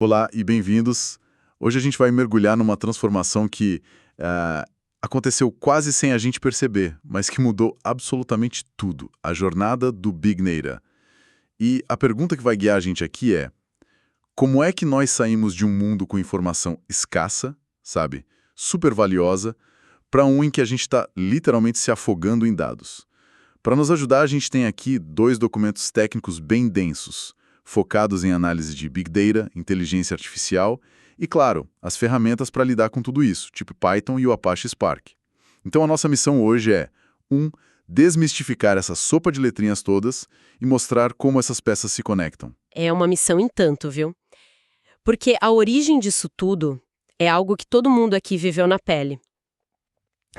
Olá e bem-vindos. Hoje a gente vai mergulhar numa transformação que aconteceu quase sem a gente perceber, mas que mudou absolutamente tudo, a jornada do Big Data. E a pergunta que vai guiar a gente aqui é: como é que nós saímos de um mundo com informação escassa, sabe, super valiosa, para um em que a gente está literalmente se afogando em dados? Para nos ajudar, a gente tem aqui dois documentos técnicos bem densos, focados em análise de Big Data, inteligência artificial e, claro, as ferramentas para lidar com tudo isso, tipo Python e o Apache Spark. Então a nossa missão hoje é 1. Desmistificar essa sopa de letrinhas todas e mostrar como essas peças se conectam. É uma missão em tanto, viu? Porque a origem disso tudo é algo que todo mundo aqui viveu na pele.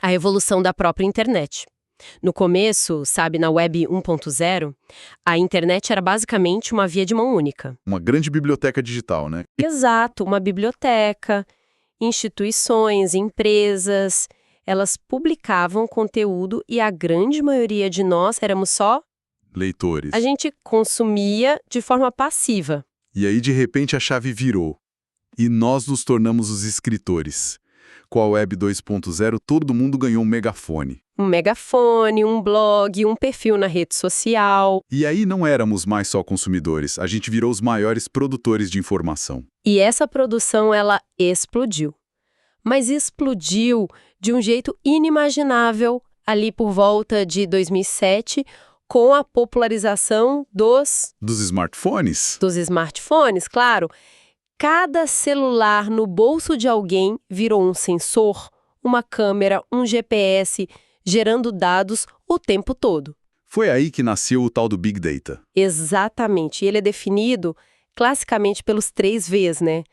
A evolução da própria internet. No começo, sabe, na Web 1.0, a internet era basicamente uma via de mão única. Uma grande biblioteca digital, né? Exato, uma biblioteca, instituições, empresas, elas publicavam conteúdo e a grande maioria de nós éramos só... Leitores. A gente consumia de forma passiva. E aí, de repente, a chave virou. E nós nos tornamos os escritores. Com a Web 2.0, todo mundo ganhou um megafone. Um megafone, um blog, um perfil na rede social. E aí não éramos mais só consumidores, a gente virou os maiores produtores de informação. E essa produção, ela explodiu. Mas explodiu de um jeito inimaginável ali por volta de 2007, com a popularização dos smartphones, claro. Cada celular no bolso de alguém virou um sensor, uma câmera, um GPS, gerando dados o tempo todo. Foi aí que nasceu o tal do Big Data. Exatamente. Ele é definido classicamente pelos 3 Vs, né?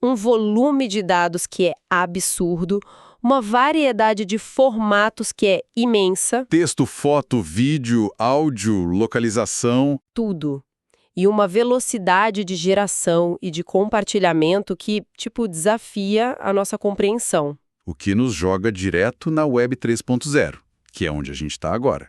Um volume de dados que é absurdo, uma variedade de formatos que é imensa. Texto, foto, vídeo, áudio, localização. Tudo. E uma velocidade de geração e de compartilhamento que, desafia a nossa compreensão. O que nos joga direto na Web 3.0, que é onde a gente está agora.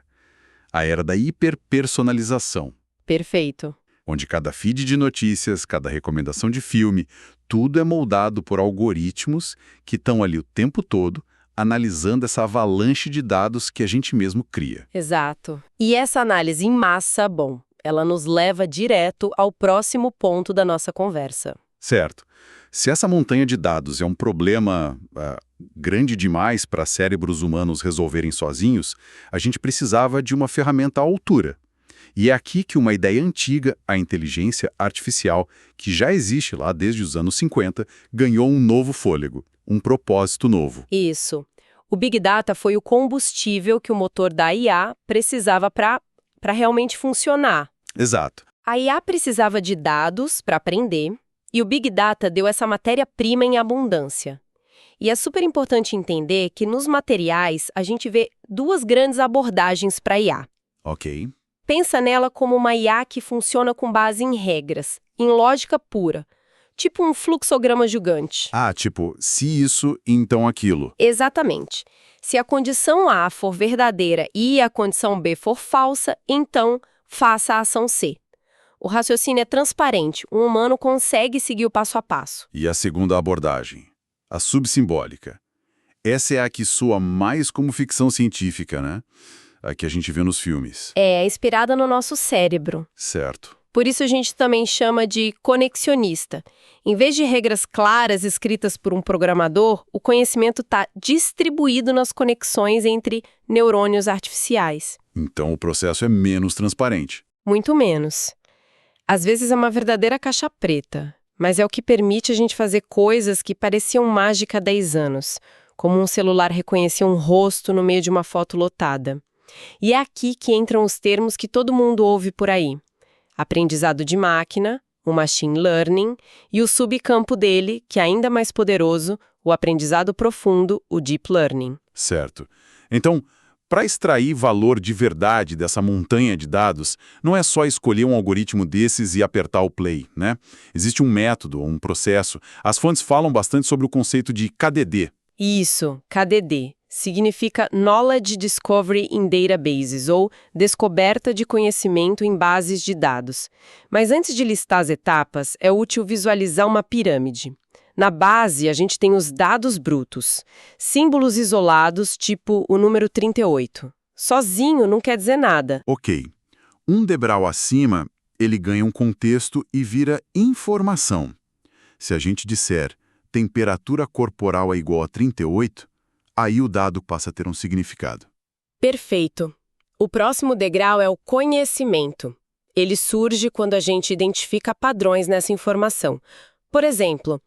A era da hiperpersonalização. Perfeito. Onde cada feed de notícias, cada recomendação de filme, tudo é moldado por algoritmos que estão ali o tempo todo, analisando essa avalanche de dados que a gente mesmo cria. Exato. E essa análise em massa, ela nos leva direto ao próximo ponto da nossa conversa. Certo. Se essa montanha de dados é um problema grande demais para cérebros humanos resolverem sozinhos, a gente precisava de uma ferramenta à altura. E é aqui que uma ideia antiga, a inteligência artificial, que já existe lá desde os anos 50, ganhou um novo fôlego, um propósito novo. Isso. O Big Data foi o combustível que o motor da IA precisava para realmente funcionar. Exato. A IA precisava de dados para aprender, e o Big Data deu essa matéria-prima em abundância. E é super importante entender que nos materiais a gente vê 2 grandes abordagens para a IA. Ok. Pensa nela como uma IA que funciona com base em regras, em lógica pura, tipo um fluxograma gigante. Tipo, se isso, então aquilo. Exatamente. Se a condição A for verdadeira e a condição B for falsa, então faça a ação C. O raciocínio é transparente, um humano consegue seguir o passo a passo. E a segunda abordagem, a subsimbólica. Essa é a que soa mais como ficção científica, né? A que a gente vê nos filmes. É inspirada no nosso cérebro. Certo. Por isso a gente também chama de conexionista. Em vez de regras claras escritas por um programador, o conhecimento está distribuído nas conexões entre neurônios artificiais. Então o processo é menos transparente. Muito menos. Às vezes é uma verdadeira caixa preta, mas é o que permite a gente fazer coisas que pareciam mágica há 10 anos, como um celular reconhecer um rosto no meio de uma foto lotada. E é aqui que entram os termos que todo mundo ouve por aí. Aprendizado de máquina, o machine learning, e o subcampo dele, que é ainda mais poderoso, o aprendizado profundo, o deep learning. Certo. Então, para extrair valor de verdade dessa montanha de dados, não é só escolher um algoritmo desses e apertar o play, né? Existe um método, um processo. As fontes falam bastante sobre o conceito de KDD. Isso, KDD. significa Knowledge Discovery in Databases, ou descoberta de conhecimento em bases de dados. Mas antes de listar as etapas, é útil visualizar uma pirâmide. Na base, a gente tem os dados brutos, símbolos isolados, tipo o número 38. Sozinho não quer dizer nada. Ok. Um degrau acima, ele ganha um contexto e vira informação. Se a gente disser temperatura corporal é igual a 38, aí o dado passa a ter um significado. Perfeito. O próximo degrau é o conhecimento. Ele surge quando a gente identifica padrões nessa informação. Por exemplo,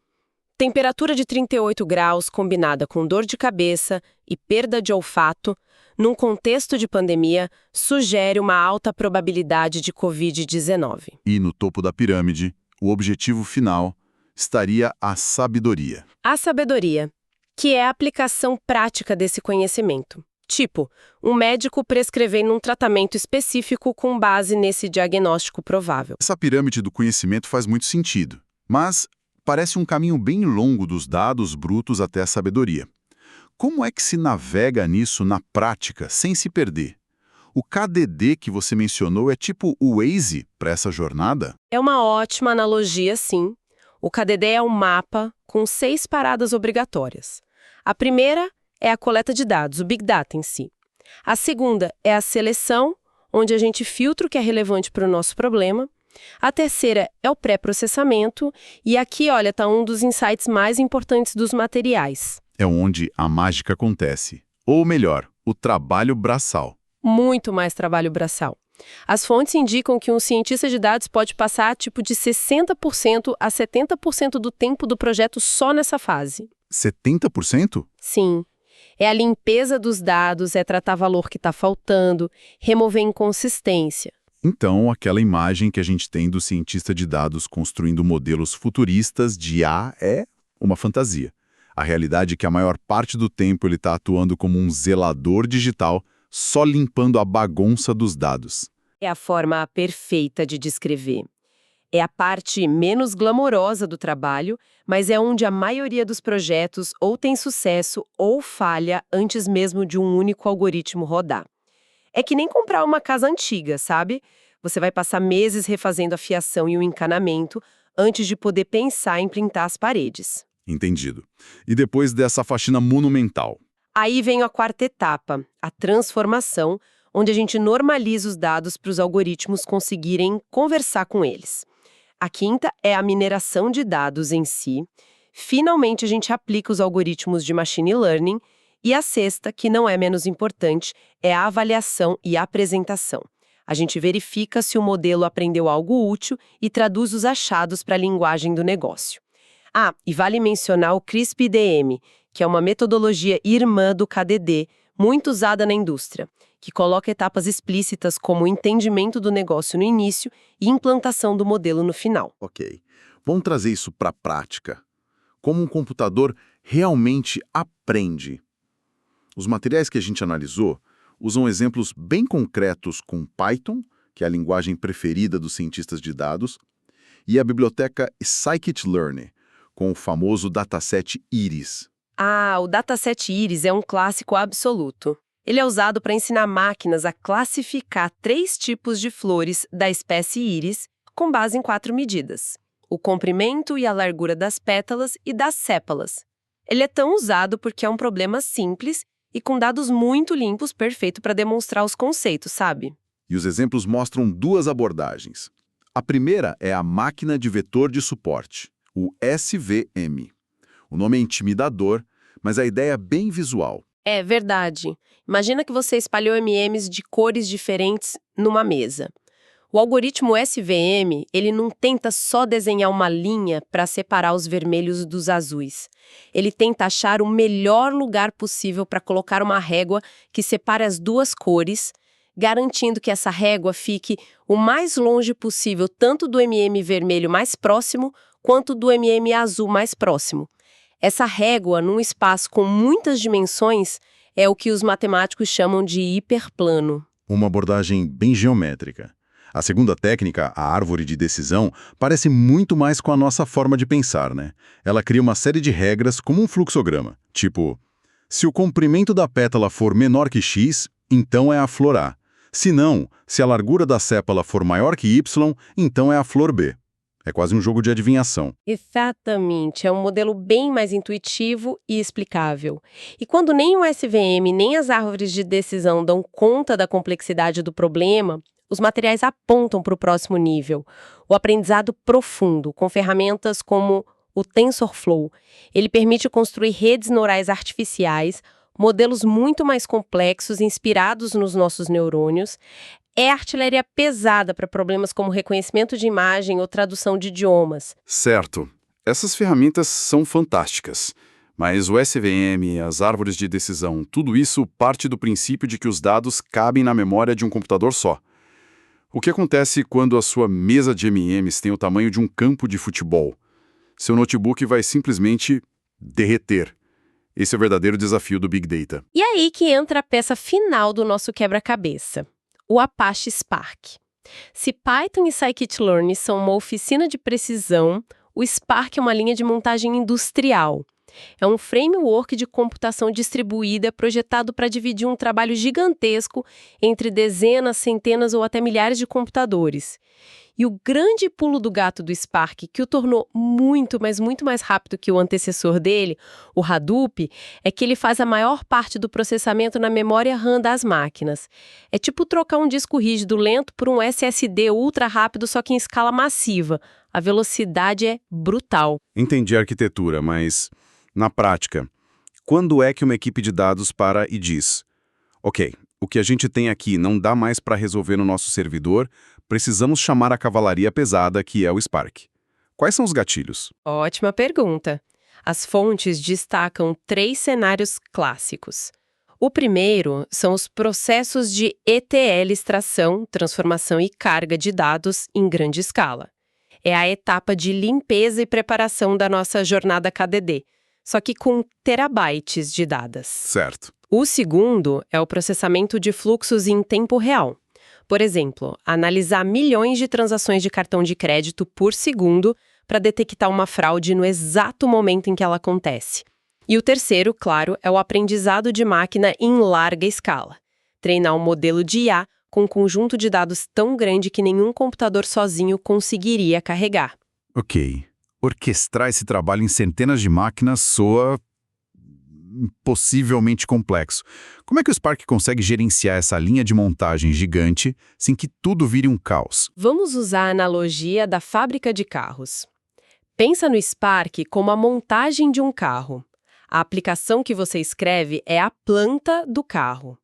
temperatura de 38 graus combinada com dor de cabeça e perda de olfato, num contexto de pandemia, sugere uma alta probabilidade de Covid-19. E no topo da pirâmide, o objetivo final estaria a sabedoria. A sabedoria, que é a aplicação prática desse conhecimento. Tipo, um médico prescrevendo um tratamento específico com base nesse diagnóstico provável. Essa pirâmide do conhecimento faz muito sentido, mas parece um caminho bem longo dos dados brutos até a sabedoria. Como é que se navega nisso na prática, sem se perder? O KDD que você mencionou é tipo o Waze para essa jornada? É uma ótima analogia, sim. O KDD é um mapa com 6 paradas obrigatórias. A primeira é a coleta de dados, o Big Data em si. A segunda é a seleção, onde a gente filtra o que é relevante para o nosso problema. A terceira é o pré-processamento. E aqui, olha, está um dos insights mais importantes dos materiais. É onde a mágica acontece. Ou melhor, o trabalho braçal. Muito mais trabalho braçal. As fontes indicam que um cientista de dados pode passar tipo de 60% a 70% do tempo do projeto só nessa fase. 70%? Sim. É a limpeza dos dados, é tratar valor que está faltando, remover inconsistência. Então, aquela imagem que a gente tem do cientista de dados construindo modelos futuristas de IA é uma fantasia. A realidade é que a maior parte do tempo ele está atuando como um zelador digital, só limpando a bagunça dos dados. É a forma perfeita de descrever. É a parte menos glamourosa do trabalho, mas é onde a maioria dos projetos ou tem sucesso ou falha antes mesmo de um único algoritmo rodar. É que nem comprar uma casa antiga, sabe? Você vai passar meses refazendo a fiação e o encanamento antes de poder pensar em pintar as paredes. Entendido. E depois dessa faxina monumental? Aí vem a quarta etapa, a transformação, onde a gente normaliza os dados para os algoritmos conseguirem conversar com eles. A quinta é a mineração de dados em si. Finalmente, a gente aplica os algoritmos de machine learning. E a sexta, que não é menos importante, é a avaliação e apresentação. A gente verifica se o modelo aprendeu algo útil e traduz os achados para a linguagem do negócio. Ah, e vale mencionar o CRISP-DM, que é uma metodologia irmã do KDD, muito usada na indústria, que coloca etapas explícitas como o entendimento do negócio no início e implantação do modelo no final. Ok. Vamos trazer isso para a prática. Como um computador realmente aprende? Os materiais que a gente analisou usam exemplos bem concretos com Python, que é a linguagem preferida dos cientistas de dados, e a biblioteca Scikit-learn, com o famoso dataset Iris. Ah, o dataset Iris é um clássico absoluto. Ele é usado para ensinar máquinas a classificar 3 tipos de flores da espécie Iris com base em 4 medidas: o comprimento e a largura das pétalas e das sépalas. Ele é tão usado porque é um problema simples e com dados muito limpos, perfeito para demonstrar os conceitos, sabe? E os exemplos mostram 2 abordagens. A primeira é a máquina de vetor de suporte, o SVM. O nome é intimidador, mas a ideia é bem visual. É verdade. Imagina que você espalhou MMs de cores diferentes numa mesa. O algoritmo SVM, ele não tenta só desenhar uma linha para separar os vermelhos dos azuis. Ele tenta achar o melhor lugar possível para colocar uma régua que separe as 2 cores, garantindo que essa régua fique o mais longe possível tanto do MM vermelho mais próximo quanto do MM azul mais próximo. Essa régua, num espaço com muitas dimensões, é o que os matemáticos chamam de hiperplano. Uma abordagem bem geométrica. A segunda técnica, a árvore de decisão, parece muito mais com a nossa forma de pensar, né? Ela cria uma série de regras como um fluxograma. Tipo, Se o comprimento da pétala for menor que x, então é a flor A. Se não, se a largura da sépala for maior que y, então é a flor B. É quase um jogo de adivinhação. Exatamente, é um modelo bem mais intuitivo e explicável. E quando nem o SVM nem as árvores de decisão dão conta da complexidade do problema, os materiais apontam para o próximo nível, o aprendizado profundo, com ferramentas como o TensorFlow. Ele permite construir redes neurais artificiais, modelos muito mais complexos, inspirados nos nossos neurônios. É artilharia pesada para problemas como reconhecimento de imagem ou tradução de idiomas. Certo. Essas ferramentas são fantásticas. Mas o SVM, as árvores de decisão, tudo isso parte do princípio de que os dados cabem na memória de um computador só. O que acontece quando a sua mesa de M&Ms tem o tamanho de um campo de futebol? Seu notebook vai simplesmente derreter. Esse é o verdadeiro desafio do Big Data. E aí que entra a peça final do nosso quebra-cabeça, o Apache Spark. Se Python e Scikit-learn são uma oficina de precisão, o Spark é uma linha de montagem industrial. É um framework de computação distribuída projetado para dividir um trabalho gigantesco entre dezenas, centenas ou até milhares de computadores. E o grande pulo do gato do Spark, que o tornou muito, mas muito mais rápido que o antecessor dele, o Hadoop, é que ele faz a maior parte do processamento na memória RAM das máquinas. É tipo trocar um disco rígido lento por um SSD ultra rápido, só que em escala massiva. A velocidade é brutal. Entendi a arquitetura, mas, na prática, quando é que uma equipe de dados para e diz: ok, o que a gente tem aqui não dá mais para resolver no nosso servidor, precisamos chamar a cavalaria pesada, que é o Spark. Quais são os gatilhos? Ótima pergunta. As fontes destacam 3 cenários clássicos. O primeiro são os processos de ETL extração, transformação e carga de dados em grande escala. É a etapa de limpeza e preparação da nossa jornada KDD, só que com terabytes de dados. Certo. O segundo é o processamento de fluxos em tempo real. Por exemplo, analisar milhões de transações de cartão de crédito por segundo para detectar uma fraude no exato momento em que ela acontece. E o terceiro, claro, é o aprendizado de máquina em larga escala. Treinar um modelo de IA com um conjunto de dados tão grande que nenhum computador sozinho conseguiria carregar. Ok. Orquestrar esse trabalho em centenas de máquinas soa possivelmente complexo. Como é que o Spark consegue gerenciar essa linha de montagem gigante sem que tudo vire um caos? Vamos usar a analogia da fábrica de carros. Pensa no Spark como a montagem de um carro. A aplicação que você escreve é a planta do carro.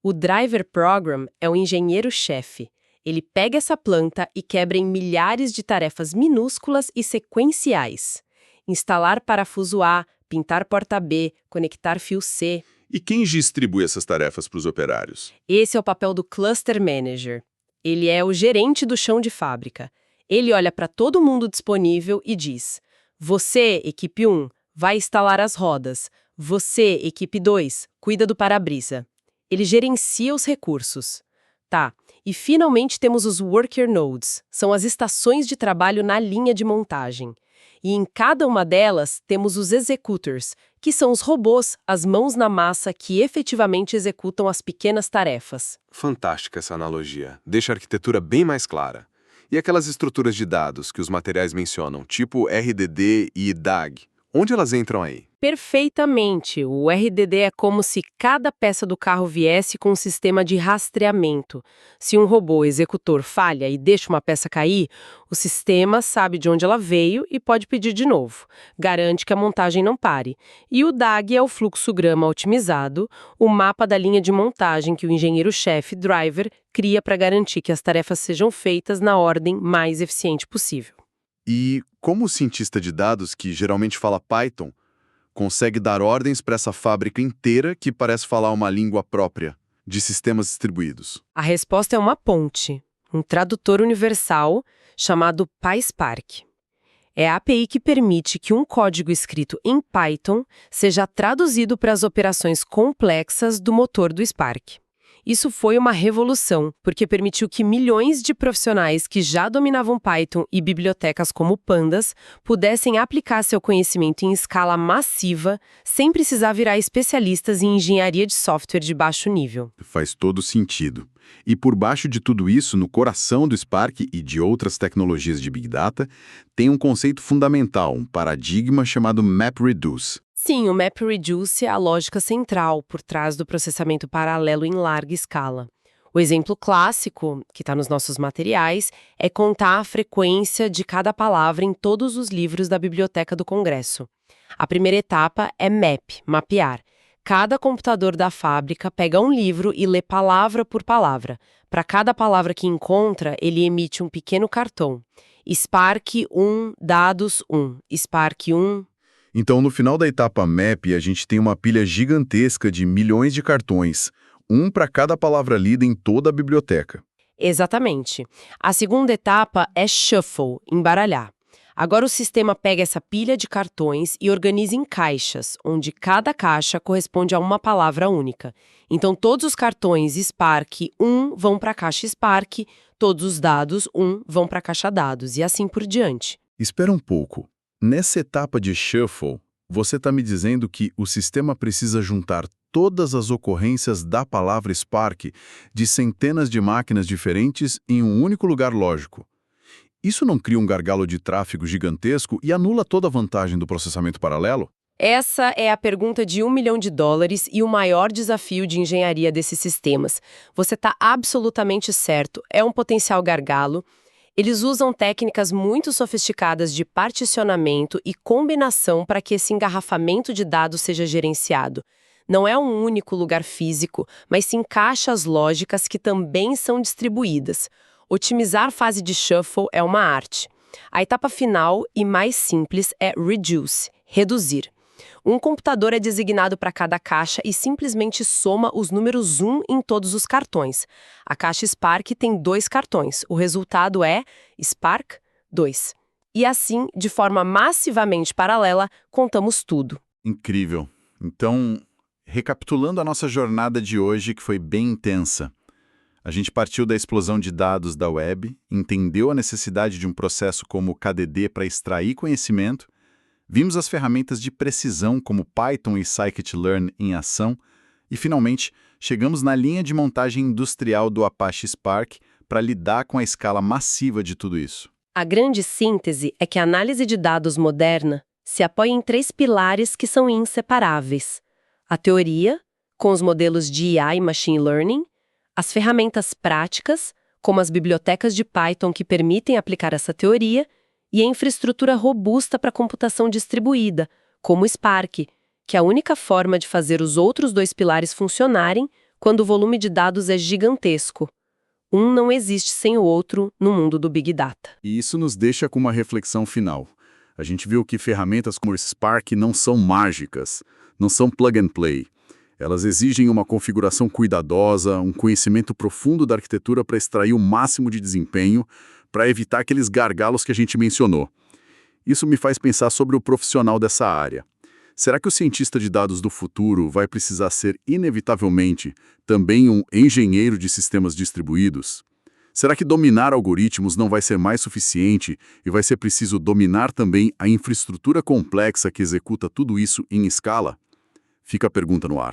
O Driver Program é o engenheiro-chefe. Ele pega essa planta e quebra em milhares de tarefas minúsculas e sequenciais. Instalar parafuso A, pintar porta B, conectar fio C. E quem distribui essas tarefas para os operários? Esse é o papel do Cluster Manager. Ele é o gerente do chão de fábrica. Ele olha para todo mundo disponível e diz: você, equipe 1, vai instalar as rodas. Você, equipe 2, cuida do para-brisa. Ele gerencia os recursos. Tá, e finalmente temos os Worker Nodes. São as estações de trabalho na linha de montagem. E em cada uma delas temos os Executors, que são os robôs, as mãos na massa que efetivamente executam as pequenas tarefas. Fantástica essa analogia. Deixa a arquitetura bem mais clara. E aquelas estruturas de dados que os materiais mencionam, tipo RDD e DAG, onde elas entram aí? Perfeitamente. O RDD é como se cada peça do carro viesse com um sistema de rastreamento. Se um robô executor falha e deixa uma peça cair, o sistema sabe de onde ela veio e pode pedir de novo. Garante que a montagem não pare. E o DAG é o fluxograma otimizado, o mapa da linha de montagem que o engenheiro-chefe, driver, cria para garantir que as tarefas sejam feitas na ordem mais eficiente possível. E como o cientista de dados, que geralmente fala Python, consegue dar ordens para essa fábrica inteira que parece falar uma língua própria de sistemas distribuídos? A resposta é uma ponte, um tradutor universal chamado PySpark. É a API que permite que um código escrito em Python seja traduzido para as operações complexas do motor do Spark. Isso foi uma revolução, porque permitiu que milhões de profissionais que já dominavam Python e bibliotecas como Pandas pudessem aplicar seu conhecimento em escala massiva, sem precisar virar especialistas em engenharia de software de baixo nível. Faz todo sentido. E por baixo de tudo isso, no coração do Spark e de outras tecnologias de Big Data, tem um conceito fundamental, um paradigma chamado MapReduce. Sim, o MapReduce é a lógica central por trás do processamento paralelo em larga escala. O exemplo clássico, que está nos nossos materiais, é contar a frequência de cada palavra em todos os livros da Biblioteca do Congresso. A primeira etapa é mapear. Cada computador da fábrica pega um livro e lê palavra por palavra. Para cada palavra que encontra, ele emite um pequeno cartão. Spark 1, dados 1, Spark 1... Então, no final da etapa Map, a gente tem uma pilha gigantesca de milhões de cartões, um para cada palavra lida em toda a biblioteca. Exatamente. A segunda etapa é Shuffle, embaralhar. Agora o sistema pega essa pilha de cartões e organiza em caixas, onde cada caixa corresponde a uma palavra única. Então, todos os cartões Spark 1 vão para a caixa Spark, todos os dados 1 vão para a caixa dados, e assim por diante. Espera um pouco. Nessa etapa de Shuffle, você está me dizendo que o sistema precisa juntar todas as ocorrências da palavra Spark de centenas de máquinas diferentes em um único lugar lógico. Isso não cria um gargalo de tráfego gigantesco e anula toda a vantagem do processamento paralelo? Essa é a pergunta de $1 milhão e o maior desafio de engenharia desses sistemas. Você está absolutamente certo, é um potencial gargalo. Eles usam técnicas muito sofisticadas de particionamento e combinação para que esse engarrafamento de dados seja gerenciado. Não é um único lugar físico, mas sim caixas lógicas que também são distribuídas. Otimizar a fase de shuffle é uma arte. A etapa final e mais simples é reduce, reduzir. Um computador é designado para cada caixa e simplesmente soma os números 1 em todos os cartões. A caixa Spark tem 2 cartões. O resultado é Spark 2. E assim, de forma massivamente paralela, contamos tudo. Incrível. Então, recapitulando a nossa jornada de hoje, que foi bem intensa. A gente partiu da explosão de dados da web, entendeu a necessidade de um processo como o KDD para extrair conhecimento, vimos as ferramentas de precisão como Python e Scikit-learn em ação e, finalmente, chegamos na linha de montagem industrial do Apache Spark para lidar com a escala massiva de tudo isso. A grande síntese é que a análise de dados moderna se apoia em 3 pilares que são inseparáveis. A teoria, com os modelos de IA e Machine Learning, as ferramentas práticas, como as bibliotecas de Python que permitem aplicar essa teoria, e a infraestrutura robusta para computação distribuída, como o Spark, que é a única forma de fazer os outros 2 pilares funcionarem quando o volume de dados é gigantesco. Um não existe sem o outro no mundo do Big Data. E isso nos deixa com uma reflexão final. A gente viu que ferramentas como o Spark não são mágicas, não são plug and play. Elas exigem uma configuração cuidadosa, um conhecimento profundo da arquitetura para extrair o máximo de desempenho, para evitar aqueles gargalos que a gente mencionou. Isso me faz pensar sobre o profissional dessa área. Será que o cientista de dados do futuro vai precisar ser, inevitavelmente, também um engenheiro de sistemas distribuídos? Será que dominar algoritmos não vai ser mais suficiente e vai ser preciso dominar também a infraestrutura complexa que executa tudo isso em escala? Fica a pergunta no ar.